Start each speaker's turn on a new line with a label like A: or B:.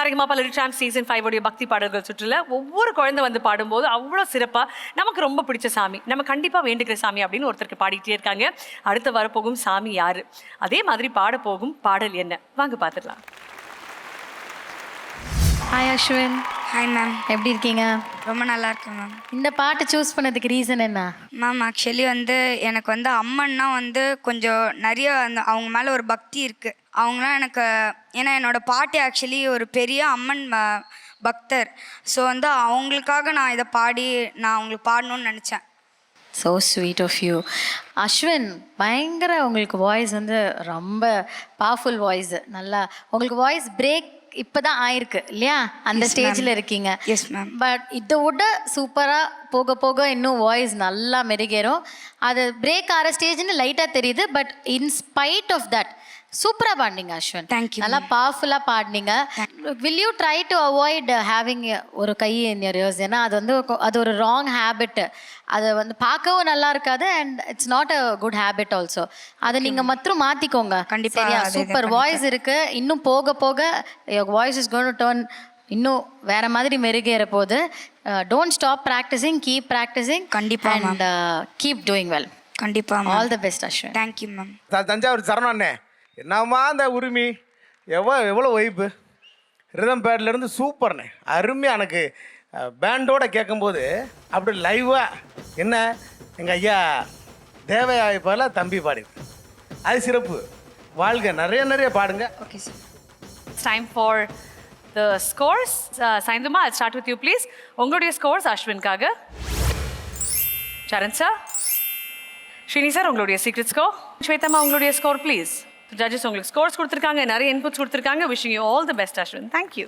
A: Sa Re Ga Ma Pa little சாம்ப்ஸ் season 5 உடைய பக்தி பாடல்கள் சுற்றுல ஒவ்வொரு குழந்தை வந்து பாடும்போது அவ்வளோ சிறப்பா நமக்கு ரொம்ப பிடிச்ச சாமி, நம்ம கண்டிப்பா வேண்டுகிற சாமி அப்படின்னு ஒருத்தருக்கு பாடிட்டே இருக்காங்க. அடுத்து வரப்போகும் சாமி யாரு, அதே மாதிரி பாட போகும் பாடல் என்ன, வாங்க பார்த்துடலாம்.
B: ஹாய் அஸ்வின்.
C: ஹாய் மேம்,
B: எப்படி இருக்கீங்க?
C: ரொம்ப நல்லா இருக்கேன் மேம்.
B: இந்த பாட்டு சூஸ் பண்ணதுக்கு ரீசன் என்ன?
C: மேம் ஆக்சுவலி வந்து எனக்கு வந்து அம்மன்னா வந்து கொஞ்சம் நிறைய அந்த அவங்க மேலே ஒரு பக்தி இருக்குது. அவங்களாம் எனக்கு, ஏன்னா என்னோடய பாட்டி ஆக்சுவலி ஒரு பெரிய அம்மன் பக்தர். ஸோ வந்து அவங்களுக்காக நான் இதை பாடி நான் அவங்களுக்கு பாடணும்னு நினச்சேன்.
B: So sweet of you Ashwin. பயங்கர உங்களுக்கு வாய்ஸ் வந்து ரொம்ப பவர்ஃபுல் வாய்ஸ். நல்லா உங்களுக்கு வாய்ஸ் பிரேக் இப்போதான் ஆயிருக்கு இல்லையா? அந்த ஸ்டேஜில் இருக்கீங்க.
C: Yes ma'am.
B: பட் இதை விட சூப்பராக போக போக இன்னும் வாய்ஸ் நல்லா மெருகேறும். அது பிரேக் ஆகிற ஸ்டேஜ்னு லைட்டாக தெரியுது. பட் இன்ஸ்பைட் ஆஃப் தட் சூப்பராக பாடினீங்க அஸ்வின்.
C: தேங்க்யூ.
B: நல்லா பவர்ஃபுல்லாக பாடினீங்க. Will you try to avoid having ஒரு கை இன் யர் இயர்ஸ்? ஏன்னா அது வந்து அது ஒரு ராங் ஹேபிட். அதை வந்து பார்க்கவும் நல்லா இருக்காது and it's not a good habit also. அதை நீங்கள் மற்றும் மாற்றிக்கோங்க.
C: கண்டிப்பா.
B: சரியா? சூப்பர் வாய்ஸ் இருக்குது. இன்னும் போக போக voice is going to turn இன்னும் வேற மாதிரி மெருகேற போகுது. Don't stop practising, keep practising.
C: கண்டிப்பா
B: அண்ட் கீப் டூயிங் வெல்.
C: கண்டிப்பாக
B: all the best Ashwin.
C: Thank you ma'am.
D: Thanjavur சரணண்ணே, என்னம்மா அந்த உரிமை, எவ்வளோ வைப்பு, ரிதம் பேட்லேருந்து சூப்பர்ண்ணே, அருமையாக. எனக்கு பேண்டோட கேட்கும்போது அப்படி லைவாக என்ன எங்கள் ஐயா தேவையா போல தம்பி பாடி, அது சிறப்பு. வாழ்க, நிறைய பாடுங்க.
C: Okay sir.
A: It's time for the scores. Sainduma, I'll start with you please. உங்களுடைய scores அஸ்வின்காக. சரண் சார், ஸ்ரீனி சார் உங்களுடைய சீக்ரெட் ஸ்கோர். ஸ்வேதம்மா உங்களுடைய ஸ்கோர் ப்ளீஸ். ஜட்ஜஸ் உங்களுக்கு ஸ்கோர்ஸ் கொடுத்துருக்காங்க, நிறைய இன்புட்ஸ் கொடுத்துருக்காங்க. Wishing you all the best Ashwin. Thank you.